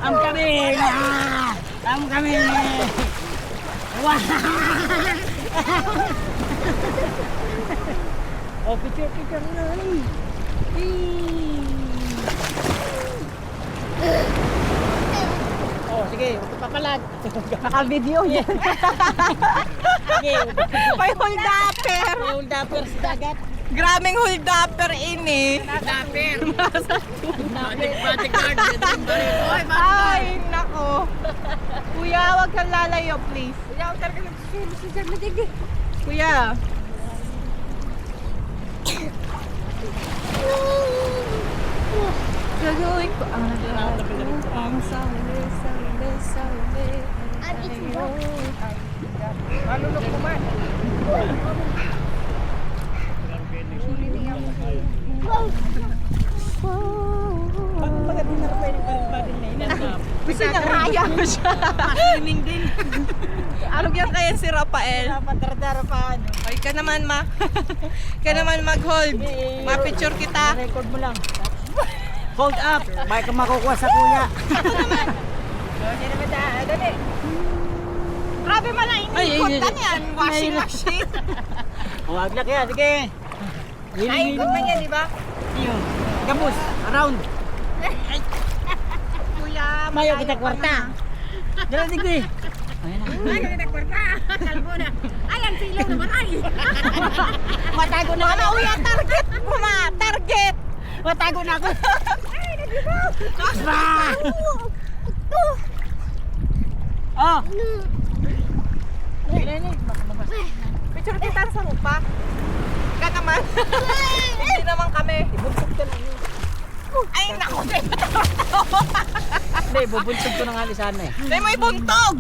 Am kami! Am kami! Wah! Oh, picture na. Oh, sige, papalag. Naka-video yan. Sige. May hold-upper. May hold-upper sa dagat. Graming hold-upper ini. Hold-upper. Bodyguard. Ay, nako. Kuya, wag kang lalayo, please. Kuya, wag talaga nagsusulo si Jan Madig. Kuya. Gagawin ko ang lahat ang sali. Malulok ko man. Gusto niya kaya mo siya. Swimming din. Ano yan kaya si Rafael? Dara pa ano. Ay ka naman ka naman mag-hold. Ma-picture kita. Record mo lang. Hold up. Baka makukuha sa kuya. Hindi naman dali. Grabe man ang iniikot yan. Washing machine. Huwag na kaya. Sige. Naikot man yan, di ba? Yun. Gabus. Around. Kuya, Mayo kita kwarta. Dala tigre. Ayan na. Mayo kita kwarta. Kalbo na. Ayan, silaw naman ay. Matago na Ano, uya, target mo ma. Target. Matago na ako. Ay, nagibaw. Ah! Oh. Picture kita sa lupa. Ka naman. Hindi naman kami. Ibunsog ka lang. Ay, naku. Hindi, bubunsog ko na nga sana eh. May buntog.